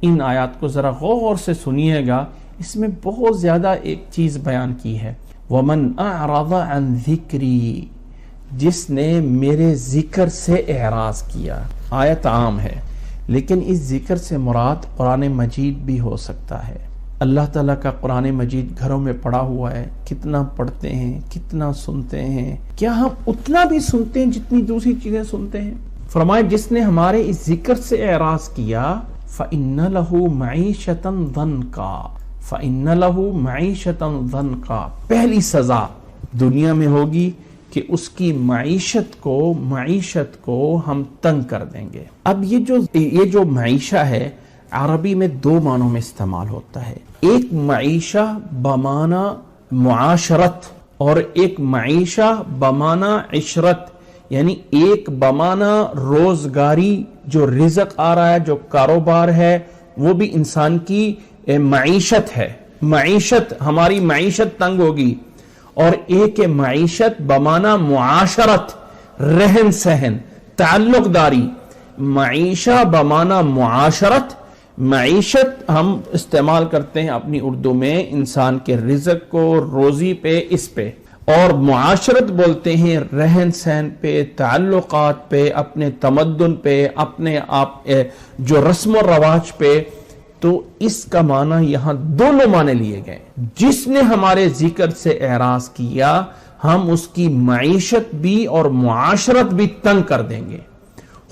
ان آیات کو ذرا غور سے سنیے گا، اس میں بہت زیادہ ایک چیز بیان کی ہے، وَمَنْ أَعْرَضَ عَنْ ذِكْرِي، جس نے میرے ذکر سے اعراض کیا۔ آیت عام ہے لیکن اس ذکر سے مراد قرآن مجید بھی ہو سکتا ہے۔ اللہ تعالیٰ کا قرآن مجید گھروں میں پڑھا ہوا ہے، کتنا پڑھتے ہیں، کتنا سنتے ہیں؟ کیا ہم اتنا بھی سنتے ہیں جتنی دوسری چیزیں سنتے ہیں؟ فرمائے جس نے ہمارے اس ذکر سے اعراض کیا فَإِنَّ لَهُ مَعِيشَةً ضَنْكًا، فَإِنَّ لَهُ مَعِيشَةً ضَنْكًا، پہلی سزا دنیا میں ہوگی کہ اس کی معیشت کو ہم تنگ کر دیں گے۔ اب یہ جو معیشہ ہے عربی میں دو معنوں میں استعمال ہوتا ہے، ایک معیشہ بمعنی معاشرت اور ایک معیشہ بمعنی عشرت، یعنی ایک بمعنی روزگاری، جو رزق آ رہا ہے، جو کاروبار ہے، وہ بھی انسان کی معیشت ہے، معیشت، ہماری معیشت تنگ ہوگی، اور ایک معیشت بمعنی معاشرت، رہن سہن، تعلق داری۔ معیشہ بمعنی معاشرت، معیشت ہم استعمال کرتے ہیں اپنی اردو میں انسان کے رزق کو، روزی پہ، اس پہ، اور معاشرت بولتے ہیں رہن سہن پہ، تعلقات پہ، اپنے تمدن پہ، اپنے آپ جو رسم و رواج پہ۔ تو اس کا معنی یہاں دونوں معنی لیے گئے، جس نے ہمارے ذکر سے اعراض کیا ہم اس کی معیشت بھی اور معاشرت بھی تنگ کر دیں گے۔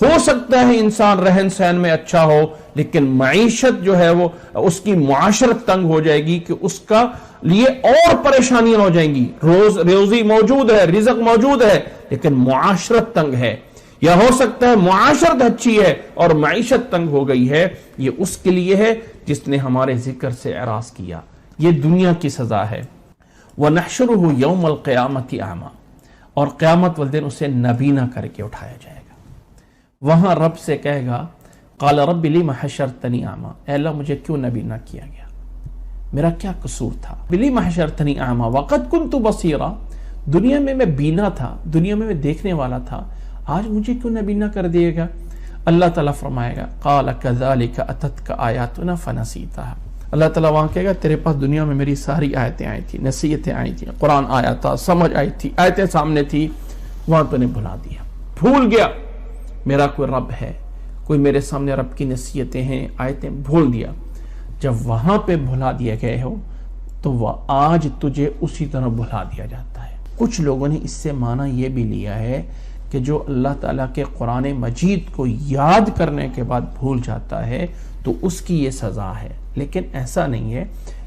ہو سکتا ہے انسان رہن سہن میں اچھا ہو لیکن معیشت جو ہے وہ اس کی معاشرت تنگ ہو جائے گی کہ اس کا لیے اور پریشانیاں ہو جائیں گی۔ روزی موجود ہے، رزق موجود ہے لیکن معاشرت تنگ ہے، یا ہو سکتا ہے معاشرت اچھی ہے اور معیشت تنگ ہو گئی ہے۔ یہ اس کے لیے ہے جس نے ہمارے ذکر سے اعراض کیا، یہ دنیا کی سزا ہے۔ وَنَحْشُرُهُ يَوْمَ الْقِيَامَةِ أَعْمَى، اور قیامت والدین اسے نبینا کر کے اٹھایا جائے گا۔ وہاں رب سے کہے گا قَالَ رَبِّ لِمَ حَشَرْتَنِي أَعْمَى، اے اللہ مجھے کیوں نبینا کیا گیا، میرا کیا قصور تھا؟ لِمَ حَشَرْتَنِي أَعْمَى وَقَدْ كُنْتُ بَصِيرًا، دنیا میں بینا تھا، دنیا میں دیکھنے والا تھا، آج مجھے کیوں نبینا کر دیے گا؟ اللہ تعالیٰ فرمائے گا قَالَ كَذَلِكَ أَتَتْكَ آيَاتُنَا فَنَسِيتَهَا، اللہ تعالیٰ وہاں کہے گا تیرے پاس دنیا میں میری ساری آیتیں آئی تھی، نصیحتیں آئی تھی، قرآن آیا تھا، سمجھ آئی تھی، آیتیں سامنے تھی، وہاں تو نے بھلا دیا، بھول گیا میرا کوئی رب ہے، کوئی میرے سامنے رب کی نصیحتیں ہیں، آیتیں بھول دیا۔ جب وہاں پہ بھلا دیا گئے ہو تو وہ آج تجھے اسی طرح بھلا دیا جاتا ہے۔ کچھ لوگوں نے اس سے معنی یہ بھی لیا ہے کہ جو اللہ تعالیٰ کے قرآن مجید کو یاد کرنے کے بعد بھول جاتا ہے تو اس کی یہ سزا ہے، لیکن ایسا نہیں ہے۔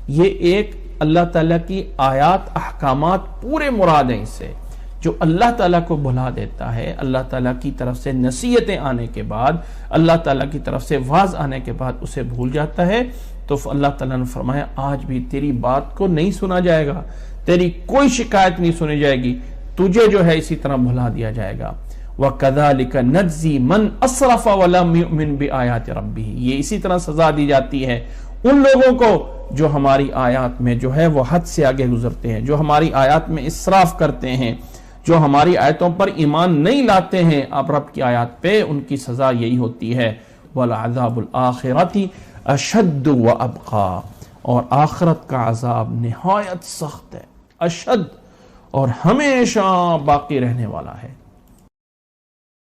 یہ ایک اللہ تعالیٰ کی آیات، احکامات پورے مراد ہیں اس سے۔ جو اللہ تعالیٰ کو بھلا دیتا ہے، اللہ تعالیٰ کی طرف سے نصیحتیں آنے کے بعد، اللہ تعالیٰ کی طرف سے واعظ آنے کے بعد اسے بھول جاتا ہے، تو اللہ تعالیٰ نے فرمایا آج بھی تیری بات کو نہیں سنا جائے گا، تیری کوئی شکایت نہیں سنی جائے گی، تجھے جو ہے اسی طرح بھلا دیا جائے گا۔ وَكَذَلِكَ نَجْزِي مَنْ أَسْرَفَ وَلَمْ يُؤْمِنْ بِآيَاتِ رَبِّهِ، یہ اسی طرح سزا دی جاتی ہے ان لوگوں کو جو ہماری آیات میں جو ہے وہ حد سے آگے گزرتے ہیں، جو ہماری آیات میں اسراف کرتے ہیں، جو ہماری آیتوں پر ایمان نہیں لاتے ہیں۔ اب رب کی آیات پہ ان کی سزا یہی ہوتی ہے وَالْعَذَابُ الْآخِرَةِ أَشَدُّ وَأَبْقَى، اور آخرت کا عذاب نہایت سخت ہے، اشد، اور ہمیشہ باقی رہنے والا ہے۔